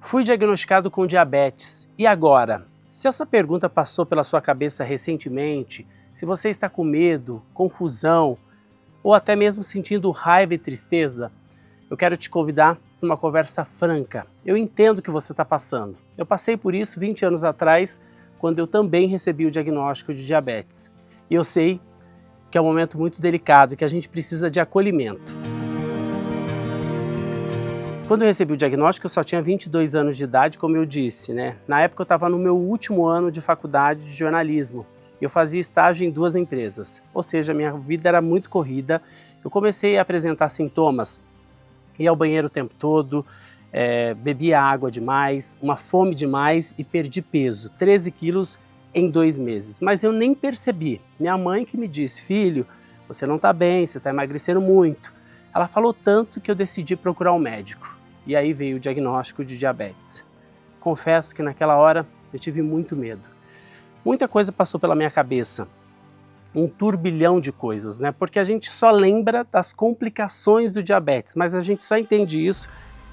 Fui diagnosticado com diabetes. E agora? Se essa pergunta passou pela sua cabeça recentemente, se você está com medo, confusão ou até mesmo sentindo raiva e tristeza, eu quero te convidar para uma conversa franca. Eu entendo o que você está passando. Eu passei por isso 20 anos atrás, quando eu também recebi o diagnóstico de diabetes. E eu sei que é um momento muito delicado e que a gente precisa de acolhimento. Quando eu recebi o diagnóstico, eu só tinha 22 anos de idade, como eu disse, né? Na época eu estava no meu último ano de faculdade de jornalismo. Eu fazia estágio em 2 empresas, ou seja, minha vida era muito corrida. Eu comecei a apresentar sintomas, ia ao banheiro o tempo todo, bebia água demais, uma fome demais e perdi peso, 13 quilos em 2 meses. Mas eu nem percebi. Minha mãe que me disse: filho, você não está bem, você está emagrecendo muito. Ela falou tanto que eu decidi procurar um médico. E aí veio o diagnóstico de diabetes. Confesso que naquela hora eu tive muito medo. Muita coisa passou pela minha cabeça, um turbilhão de coisas, né? Porque a gente só lembra das complicações do diabetes, mas a gente só entende isso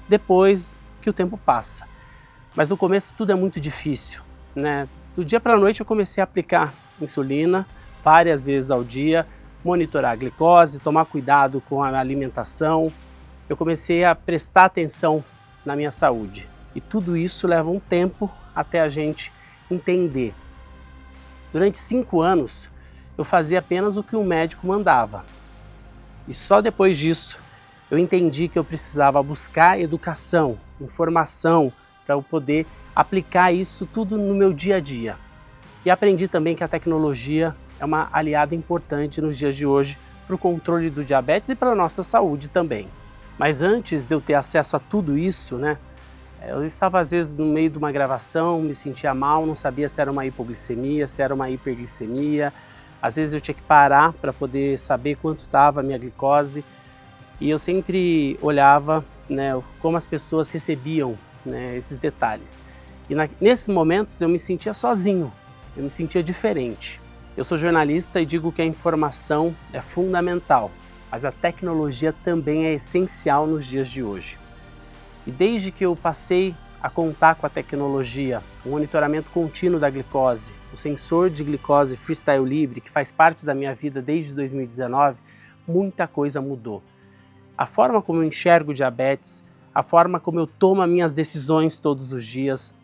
depois que o tempo passa. Mas no começo tudo é muito difícil, né? Do dia para a noite eu comecei a aplicar insulina várias vezes ao dia, monitorar a glicose, tomar cuidado com a alimentação. Eu comecei a prestar atenção na minha saúde. E tudo isso leva um tempo até a gente entender. Durante 5 anos, eu fazia apenas o que um médico mandava. E só depois disso, eu entendi que eu precisava buscar educação, informação, para eu poder aplicar isso tudo no meu dia a dia. E aprendi também que a tecnologia é uma aliada importante nos dias de hoje para o controle do diabetes e para a nossa saúde também. Mas antes de eu ter acesso a tudo isso, né, eu estava às vezes no meio de uma gravação, me sentia mal, não sabia se era uma hipoglicemia, se era uma hiperglicemia. Às vezes eu tinha que parar para poder saber quanto estava a minha glicose. E eu sempre olhava, né, como as pessoas recebiam, né, esses detalhes. E nesses momentos eu me sentia sozinho, eu me sentia diferente. Eu sou jornalista e digo que a informação é fundamental, mas a tecnologia também é essencial nos dias de hoje. E desde que eu passei a contar com a tecnologia, o monitoramento contínuo da glicose, o sensor de glicose Freestyle Libre, que faz parte da minha vida desde 2019, muita coisa mudou. A forma como eu enxergo o diabetes, a forma como eu tomo as minhas decisões todos os dias,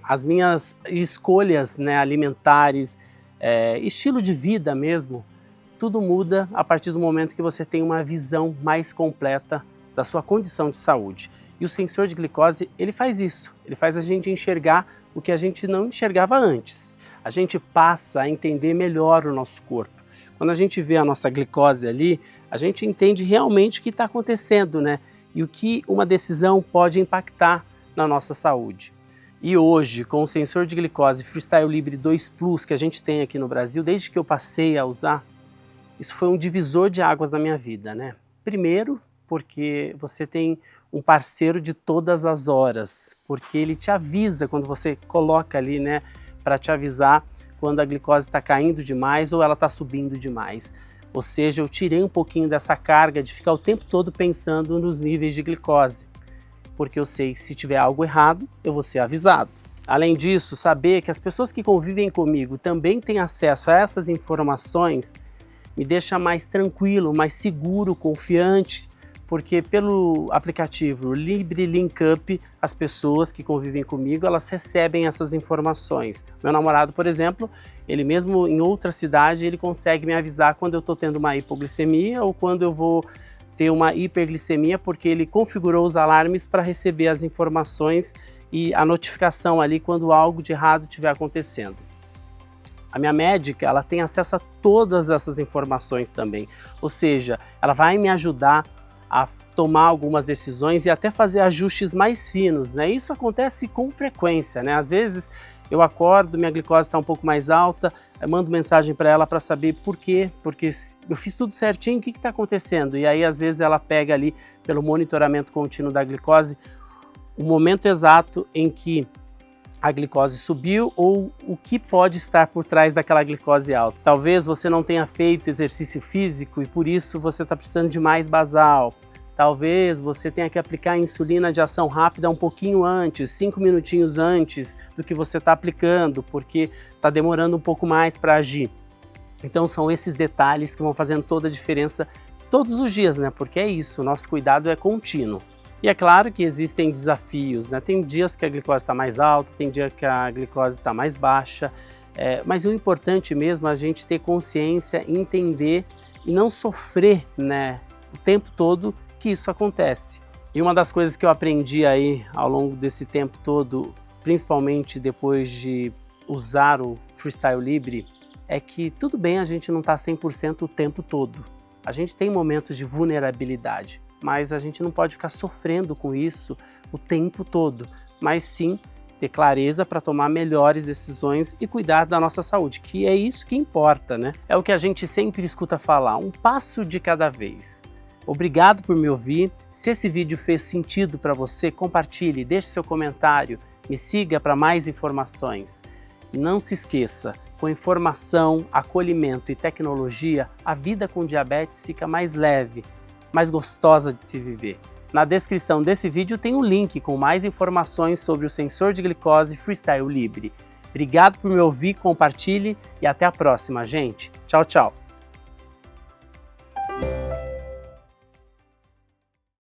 as minhas escolhas, né, alimentares, estilo de vida mesmo, tudo muda a partir do momento que você tem uma visão mais completa da sua condição de saúde. E o sensor de glicose, ele faz isso, ele faz a gente enxergar o que a gente não enxergava antes. A gente passa a entender melhor o nosso corpo. Quando a gente vê a nossa glicose ali, a gente entende realmente o que está acontecendo, né? E o que uma decisão pode impactar na nossa saúde. E hoje, com o sensor de glicose Freestyle Libre 2 Plus que a gente tem aqui no Brasil, desde que eu passei a usar, isso foi um divisor de águas na minha vida, né? Primeiro, porque você tem um parceiro de todas as horas, porque ele te avisa quando você coloca ali, né, para te avisar quando a glicose está caindo demais ou ela está subindo demais. Ou seja, eu tirei um pouquinho dessa carga de ficar o tempo todo pensando nos níveis de glicose, porque eu sei que se tiver algo errado, eu vou ser avisado. Além disso, saber que as pessoas que convivem comigo também têm acesso a essas informações me deixa mais tranquilo, mais seguro, confiante, porque pelo aplicativo Libre Link Up, as pessoas que convivem comigo, elas recebem essas informações. Meu namorado, por exemplo, ele mesmo em outra cidade, ele consegue me avisar quando eu estou tendo uma hipoglicemia ou quando eu vou ter uma hiperglicemia, porque ele configurou os alarmes para receber as informações e a notificação ali quando algo de errado estiver acontecendo. A minha médica, ela tem acesso a todas essas informações também, ou seja, ela vai me ajudar a tomar algumas decisões e até fazer ajustes mais finos, né? Isso acontece com frequência, né? Às vezes eu acordo, minha glicose está um pouco mais alta, eu mando mensagem para ela para saber por quê, porque eu fiz tudo certinho, o que está acontecendo? E aí às vezes ela pega ali pelo monitoramento contínuo da glicose o momento exato em que a glicose subiu ou o que pode estar por trás daquela glicose alta. Talvez você não tenha feito exercício físico e por isso você está precisando de mais basal. Talvez você tenha que aplicar a insulina de ação rápida um pouquinho antes, 5 minutinhos antes do que você está aplicando, porque está demorando um pouco mais para agir. Então são esses detalhes que vão fazendo toda a diferença todos os dias, né? Porque é isso, o nosso cuidado é contínuo. E é claro que existem desafios, né? Tem dias que a glicose está mais alta, tem dia que a glicose está mais baixa, mas o importante mesmo é a gente ter consciência, entender e não sofrer, né, o tempo todo que isso acontece. E uma das coisas que eu aprendi aí ao longo desse tempo todo, principalmente depois de usar o Freestyle Libre, é que tudo bem a gente não estar 100% o tempo todo. A gente tem momentos de vulnerabilidade, mas a gente não pode ficar sofrendo com isso o tempo todo, mas sim ter clareza para tomar melhores decisões e cuidar da nossa saúde, que é isso que importa, né? É o que a gente sempre escuta falar, um passo de cada vez. Obrigado por me ouvir. Se esse vídeo fez sentido para você, compartilhe, deixe seu comentário, me siga para mais informações. Não se esqueça, com informação, acolhimento e tecnologia, a vida com diabetes fica mais leve, mais gostosa de se viver. Na descrição desse vídeo tem um link com mais informações sobre o sensor de glicose Freestyle Libre. Obrigado por me ouvir, compartilhe e até a próxima, gente. Tchau, tchau.